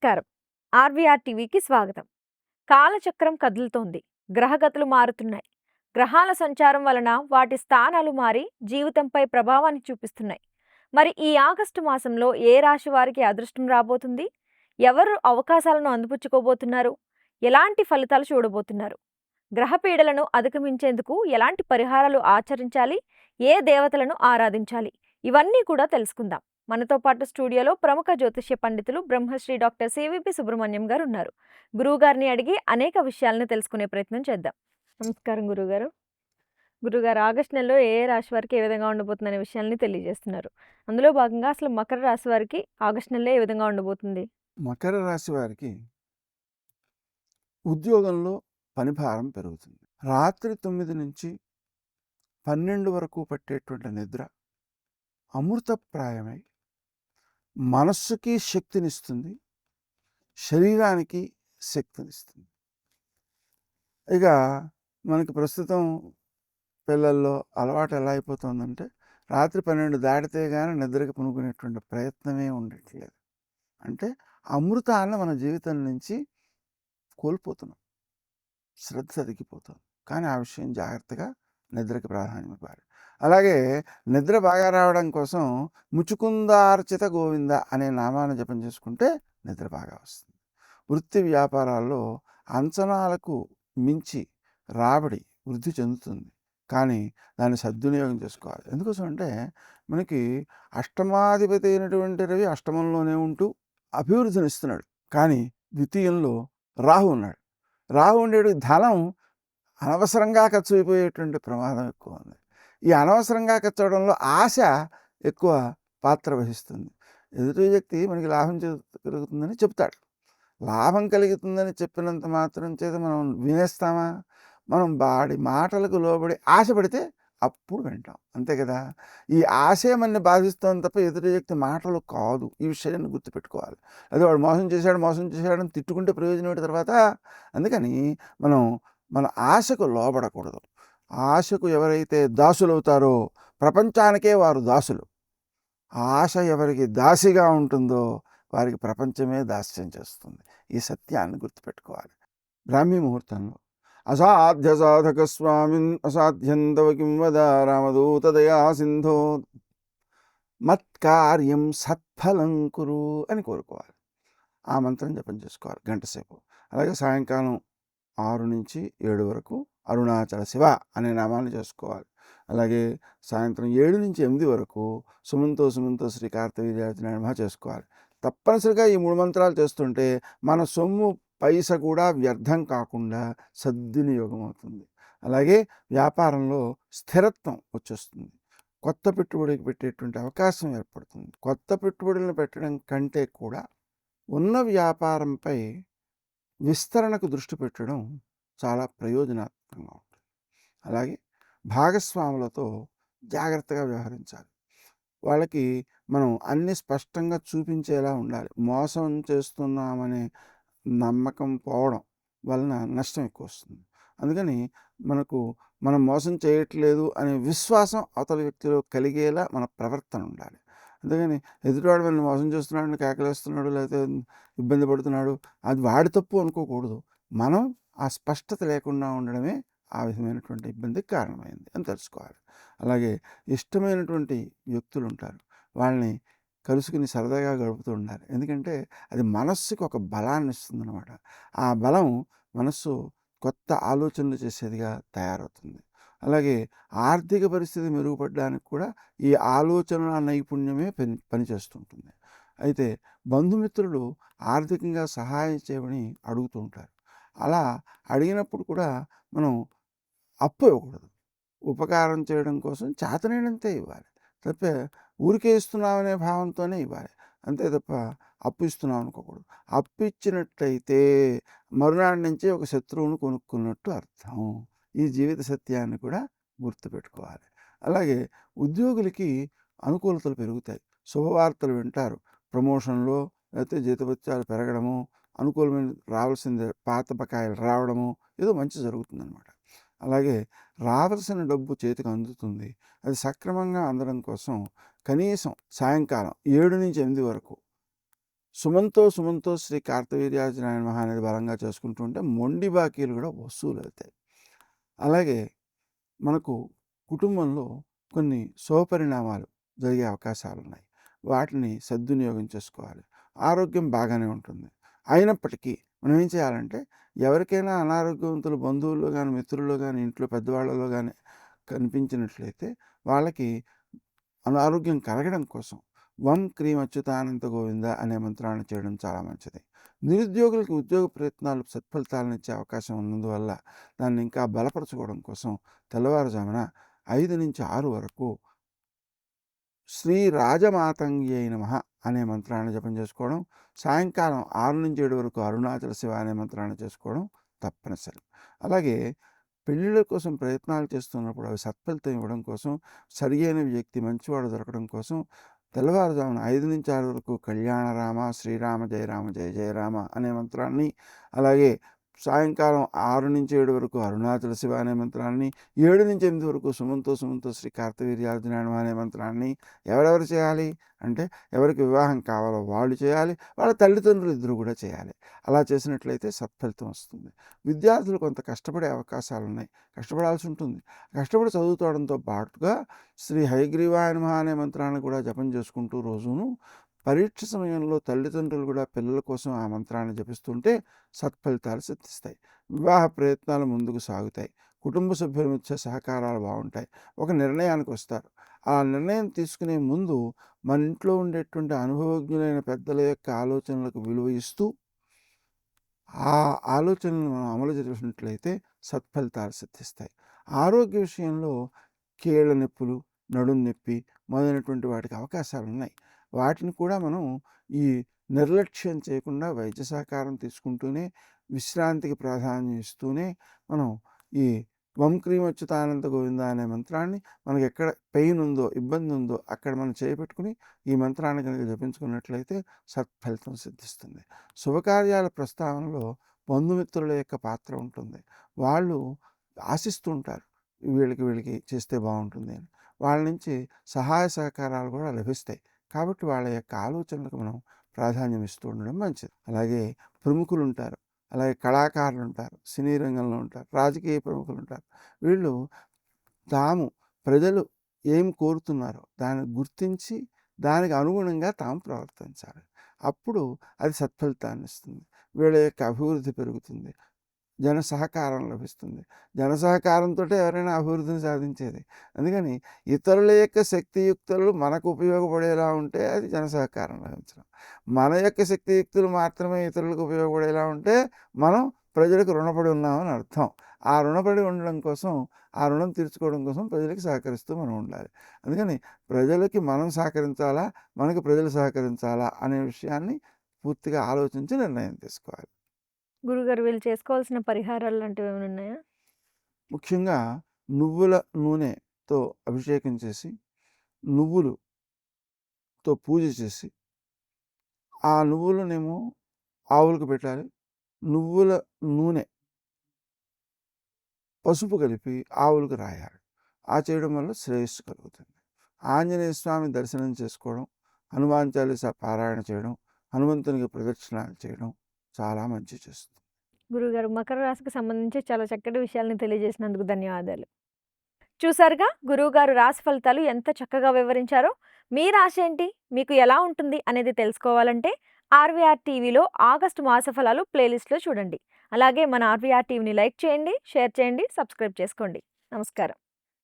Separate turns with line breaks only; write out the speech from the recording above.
నమస్కారం. ఆర్‌వీఆర్ టీవీకి స్వాగతం. కాలచక్రం కదులుతోంది. గ్రహగతులు మారుతున్నాయి. గ్రహాల సంచారం వలన వాటి స్థానాలు మారి జీవితంపై ప్రభావాన్ని చూపిస్తున్నాయి. మరి ఈ ఆగస్టు మాసంలో ఏ రాశి వారికి అదృష్టం రాబోతుంది? ఎవరు అవకాశాలను అందిపుచ్చుకోబోతున్నారు? ఎలాంటి ఫలితాలు చూడబోతున్నారు? గ్రహ పీడలను అధిగమించేందుకు ఎలాంటి పరిహారాలు ఆచరించాలి? ఏ దేవతలను ఆరాధించాలి? ఇవన్నీ కూడా తెలుసుకుందాం. మనతో పాటు స్టూడియోలో ప్రముఖ జ్యోతిష్య పండితులు బ్రహ్మశ్రీ డాక్టర్ సివిపి సుబ్రహ్మణ్యం గారు ఉన్నారు. గురువుగారిని అడిగి అనేక విషయాలను తెలుసుకునే ప్రయత్నం చేద్దాం. నమస్కారం గురుగారు. గురుగారు, ఆగస్టు నెలలో ఏ రాశి వారికి ఏ విధంగా ఉండబోతుందనే విషయాల్ని తెలియజేస్తున్నారు. అందులో భాగంగా అసలు మకర రాశి వారికి ఆగస్టు నెలలో ఏ విధంగా ఉండబోతుంది?
మకర రాశి వారికి ఉద్యోగంలో పనిభారం పెరుగుతుంది. రాత్రి 9 నుంచి 12 వరకు పట్టేటువంటి నిద్ర అమృతప్రాయమై మనస్సుకి శక్తినిస్తుంది, శరీరానికి శక్తినిస్తుంది. ఇక మనకి ప్రస్తుతం పిల్లల్లో అలవాటు ఎలా అయిపోతుందంటే రాత్రి 12 దాటితే కానీ నిద్రకి పునుకునేటువంటి ప్రయత్నమే ఉండట్లేదు. అంటే అమృతాన్ని మన జీవితం నుంచి కోల్పోతున్నాం, శ్రద్ధ తగ్గిపోతుంది. కానీ ఆ విషయం జాగ్రత్తగా నిద్రకి ప్రాధాన్యం ఇవ్వాలి. అలాగే నిద్ర బాగా రావడం కోసం ముచుకుందార్చిత గోవింద అనే నామాన్ని జపం చేసుకుంటే నిద్ర బాగా వస్తుంది. వృత్తి వ్యాపారాల్లో అంచనాలకు మించి రాబడి వృద్ధి చెందుతుంది, కానీ దాన్ని సద్వినియోగం చేసుకోవాలి. ఎందుకోసం అంటే మనకి అష్టమాధిపతి అయినటువంటి రవి అష్టమంలోనే ఉంటూ అభివృద్ధినిస్తున్నాడు, కానీ ద్వితీయంలో రాహు ఉన్నాడు. రాహు ఉండేడు ధనం అనవసరంగా ఖర్చు అయిపోయేటువంటి ప్రమాదం ఎక్కువ ఉంది. ఈ అనవసరంగా ఖర్చు అవడంలో ఆశ ఎక్కువ పాత్ర వహిస్తుంది. ఎదుటి వ్యక్తి మనకి లాభం కలుగుతుందని చెప్తాడు. లాభం కలుగుతుందని చెప్పినంత మాత్రం చేత మనం వినేస్తామా? మనం వాడి మాటలకు లోబడి ఆశపడితే అప్పుడు వింటాం, అంతే కదా. ఈ ఆశే మనని బాధిస్తుంది తప్ప ఎదుటి వ్యక్తి మాటలు కాదు. ఈ విషయాన్ని గుర్తుపెట్టుకోవాలి. అదే వాడు మోసం చేశాడని తిట్టుకుంటే ప్రయోజనం ఏంటి తర్వాత? అందుకని మనం మన ఆశకు లోబడకూడదు. ఆశకు ఎవరైతే దాసులవుతారో ప్రపంచానికే వారు దాసులు. ఆశ ఎవరికి దాసిగా ఉంటుందో వారికి ప్రపంచమే దాస్యం చేస్తుంది. ఈ సత్యాన్ని గుర్తుపెట్టుకోవాలి. బ్రాహ్మీ ముహూర్తంలో అసాధ్య సాధక స్వామిన్ అసాధ్యం తవ కిం వద రామదూతదయా సింధో మత్కార్యం సత్ఫలం కురు అని కోరుకోవాలి. ఆ మంత్రం జపం చేసుకోవాలి గంట సేపు. అలాగే సాయంకాలం 6 నుంచి 7 వరకు అరుణాచల శివ అనే నామాన్ని చేసుకోవాలి. అలాగే సాయంత్రం 7 నుంచి 8 వరకు సుమంతో శ్రీ కార్తవీర్యార్జున చేసుకోవాలి. తప్పనిసరిగా ఈ 3 మంత్రాలు చేస్తుంటే మన సొమ్ము పైస కూడా వ్యర్థం కాకుండా సద్వినియోగం అవుతుంది. అలాగే వ్యాపారంలో స్థిరత్వం వచ్చేస్తుంది. కొత్త పెట్టుబడికి పెట్టేటువంటి అవకాశం ఏర్పడుతుంది. కొత్త పెట్టుబడులను పెట్టడం కంటే కూడా ఉన్న వ్యాపారంపై విస్తరణకు దృష్టి పెట్టడం చాలా ప్రయోజనాత్మకంగా ఉంటుంది. అలాగే భాగస్వాములతో జాగ్రత్తగా వ్యవహరించాలి. వాళ్ళకి మనం అన్ని స్పష్టంగా చూపించేలా ఉండాలి. మోసం చేస్తున్నామనే నమ్మకం పోవడం వలన నష్టం ఎక్కువ వస్తుంది. అందుకని మనం మోసం చేయట్లేదు అనే విశ్వాసం అవతల వ్యక్తిలో కలిగేలా మన ప్రవర్తన ఉండాలి. అందుకని ఎదుటివాడు మనల్ని మోసం చేస్తున్నాడు, కేకలేస్తున్నాడు, లేకపోతే ఇబ్బంది పడుతున్నాడు, అది వాడి తప్పు అనుకోకూడదు. మనం ఆ స్పష్టత లేకుండా ఉండడమే ఆ విధమైనటువంటి ఇబ్బందికి కారణమైంది అని తెలుసుకోవాలి. అలాగే ఇష్టమైనటువంటి వ్యక్తులు ఉంటారు, వాళ్ళని కలుసుకుని సరదాగా గడుపుతూ ఉండాలి. ఎందుకంటే అది మనస్సుకి ఒక బలాన్ని ఇస్తుంది అన్నమాట. ఆ బలం మనస్సు కొత్త ఆలోచనలు చేసేదిగా తయారవుతుంది. అలాగే ఆర్థిక పరిస్థితి మెరుగుపడడానికి కూడా ఈ ఆలోచన నైపుణ్యమే పనిచేస్తుంటుంది. అయితే బంధుమిత్రులు ఆర్థికంగా సహాయం చేయమని అడుగుతూ ఉంటారు. అలా అడిగినప్పుడు కూడా మనం అప్పు ఇవ్వకూడదు. ఉపకారం చేయడం కోసం చేతనైనంతే ఇవ్వాలి. తప్ప ఊరికే ఇస్తున్నామనే భావంతోనే ఇవ్వాలి, అంతే తప్ప అప్పు ఇస్తున్నాం అనుకోకూడదు. అప్పు ఇచ్చినట్లయితే మరునాటి నుంచి ఒక శత్రువును కొనుక్కున్నట్టు అర్థం. ఈ జీవిత సత్యాన్ని కూడా గుర్తుపెట్టుకోవాలి. అలాగే ఉద్యోగులకి అనుకూలతలు పెరుగుతాయి. శుభవార్తలు వింటారు. ప్రమోషన్లో లేకపోతే జీతభత్యాలు పెరగడము, అనుకూలమైన రావాల్సింది పాత బకాయిలు రావడము, ఏదో మంచి జరుగుతుందన్నమాట. అలాగే రావాల్సిన డబ్బు చేతికి అందుతుంది. అది సక్రమంగా అందడం కోసం కనీసం సాయంకాలం 7 నుంచి 8 వరకు సుమంతో శ్రీ కార్తవీర్యార్జునాయ నమః అనేది బలంగా చేసుకుంటూ ఉంటే మొండి బాకీలు కూడా వసూలు అవుతాయి. అలాగే మనకు కుటుంబంలో కొన్ని శుభపరిణామాలు జరిగే అవకాశాలున్నాయి. వాటిని సద్వినియోగం చేసుకోవాలి. ఆరోగ్యం బాగానే ఉంటుంది. అయినప్పటికీ మనం ఏం చేయాలంటే, ఎవరికైనా అనారోగ్యవంతులు బంధువుల్లో గానీ, మిత్రుల్లో గానీ, ఇంట్లో పెద్దవాళ్ళలో గానీ కనిపించినట్లయితే వాళ్ళకి అనారోగ్యం కలగడం కోసం వం క్రీం అచ్యుతానంత గోవింద అనే మంత్రాన్ని చేయడం చాలా మంచిది. నిరుద్యోగులకు ఉద్యోగ ప్రయత్నాలు సత్ఫలితాలనిచ్చే అవకాశం ఉన్నందువల్ల దాన్ని ఇంకా బలపరచుకోవడం కోసం తెల్లవారుజామున 5-6 వరకు శ్రీ రాజమాతంగ్యై నమః అనే మంత్రాన్ని జపం చేసుకోవడం, సాయంకాలం 6-7 వరకు అరుణాచల శివ అనే మంత్రాన్ని చేసుకోవడం తప్పనిసరి. అలాగే పెళ్ళిళ్ళ కోసం ప్రయత్నాలు చేస్తున్నప్పుడు అవి సత్ఫలితం ఇవ్వడం కోసం, సరియైన వ్యక్తి మంచివాడు దొరకడం కోసం తెల్లవారుజామున 5-6 వరకు కళ్యాణ రామ శ్రీరామ జయ రామ జయ జయ రామ అనే మంత్రాన్ని, అలాగే సాయంకాలం 6-7 వరకు అరుణాచల శివ అనే మంత్రాన్ని, 7-8 వరకు సుమంతో శ్రీ కార్తవీర్యార్జునాయ నమః అనే మంత్రాన్ని ఎవరెవరు చేయాలి అంటే, ఎవరికి వివాహం కావాలో వాళ్ళు చేయాలి, వాళ్ళ తల్లిదండ్రులు ఇద్దరు కూడా చేయాలి. అలా చేసినట్లయితే సత్ఫలితం వస్తుంది. విద్యార్థులు కొంత కష్టపడే అవకాశాలు ఉన్నాయి, కష్టపడాల్సి ఉంటుంది. కష్టపడి చదువుకోవడంతో పాటుగా శ్రీ హయగ్రీవాయ నమః అనే మంత్రాన్ని కూడా జపం చేసుకుంటూ రోజును పరీక్ష సమయంలో తల్లిదండ్రులు కూడా పిల్లల కోసం ఆ మంత్రాన్ని జపిస్తుంటే సత్ఫలితాలు సిద్ధిస్తాయి. వివాహ ప్రయత్నాలు ముందుకు సాగుతాయి. కుటుంబ సభ్యుల మధ్య సహకారాలు బాగుంటాయి. ఒక నిర్ణయానికి వస్తారు. ఆ నిర్ణయం తీసుకునే ముందు మన ఇంట్లో ఉండేటువంటి అనుభవజ్ఞులైన పెద్దల యొక్క ఆలోచనలకు విలువ ఇస్తూ ఆ ఆలోచనలను మనం అమలు చేసినట్లయితే సత్ఫలితాలు సిద్ధిస్తాయి. ఆరోగ్య విషయంలో కీళ్ళ నొప్పులు, నడుం నొప్పి మొదలైనటువంటి వాటికి అవకాశాలు ఉన్నాయి. వాటిని కూడా మనం ఈ నిర్లక్ష్యం చేయకుండా వైద్య సహకారం తీసుకుంటూనే, విశ్రాంతికి ప్రాధాన్యం ఇస్తూనే మనం ఈ వం క్రీం అచ్యుతానంత గోవింద అనే మంత్రాన్ని మనకి ఎక్కడ పెయిన్ ఉందో, ఇబ్బంది ఉందో అక్కడ మనం చేపెట్టుకుని ఈ మంత్రాన్ని కనుక జపించుకున్నట్లయితే సత్ఫలితం సిద్ధిస్తుంది. శుభకార్యాల ప్రస్తావనలో బంధుమిత్రుల యొక్క పాత్ర ఉంటుంది. వాళ్ళు ఆశిస్తూ ఉంటారు, వీళ్ళకి చేస్తే బాగుంటుంది అని. వాళ్ళ నుంచి సహాయ సహకారాలు కూడా లభిస్తాయి. కాబట్టి వాళ్ళ యొక్క ఆలోచనలకు మనం ప్రాధాన్యం ఇస్తూ ఉండడం మంచిది. అలాగే ప్రముఖులు ఉంటారు, అలాగే కళాకారులు ఉంటారు, సినీ రంగంలో ఉంటారు, రాజకీయ ప్రముఖులు ఉంటారు. వీళ్ళు ప్రజలు ఏం కోరుతున్నారో దాన్ని గుర్తించి దానికి అనుగుణంగా తాము ప్రవర్తించాలి. అప్పుడు అది సత్ఫలితాన్ని ఇస్తుంది. వీళ్ళ యొక్క అభివృద్ధి పెరుగుతుంది, జన సహకారం లభిస్తుంది. జన సహకారంతో ఎవరైనా అభివృద్ధిని సాధించేది. అందుకని ఇతరుల యొక్క శక్తియుక్తులు మనకు ఉపయోగపడేలా ఉంటే అది జన సహకారం లభించడం. మన యొక్క శక్తియుక్తులు మాత్రమే ఇతరులకు ఉపయోగపడేలా ఉంటే మనం ప్రజలకు రుణపడి ఉన్నామని అర్థం. ఆ రుణపడి ఉండడం కోసం, ఆ రుణం తీర్చుకోవడం కోసం ప్రజలకు సహకరిస్తూ మనం ఉండాలి. అందుకని ప్రజలకి మనం సహకరించాలా, మనకి ప్రజలు సహకరించాలా అనే విషయాన్ని పూర్తిగా ఆలోచించి నిర్ణయం తీసుకోవాలి.
గురుగారు వీళ్ళు చేసుకోవాల్సిన పరిహారాలు లాంటివి ఏమైనా ఉన్నాయా?
ముఖ్యంగా నువ్వుల నూనెతో అభిషేకం చేసి, నువ్వులతో పూజ చేసి, ఆ నువ్వులనేమో ఆవులకు పెట్టాలి. నువ్వుల నూనె పసుపు కలిపి ఆవులకు రాయాలి. ఆ చేయడం వల్ల శ్రేయస్సు కలుగుతుంది. ఆంజనేయ స్వామి దర్శనం చేసుకోవడం, హనుమాన్ చాలీసా పారాయణ చేయడం, హనుమంతునికి ప్రదక్షిణాలు చేయడం చాలా మంచి చేస్తుంది.
గురుగారు మకర రాశికి సంబంధించి చాలా చక్కటి విషయాలను తెలియజేసినందుకు ధన్యవాదాలు. చూసారుగా గురువుగారు రాశి ఫలితాలు ఎంత చక్కగా వివరించారో. మీ రాశి ఏంటి, మీకు ఎలా ఉంటుంది అనేది తెలుసుకోవాలంటే ఆర్వీఆర్ టీవీలో ఆగస్టు మాస ఫలాలు ప్లేలిస్ట్లో చూడండి. అలాగే మన ఆర్వీఆర్ టీవీని లైక్ చేయండి, షేర్ చేయండి, సబ్స్క్రైబ్ చేసుకోండి. నమస్కారం.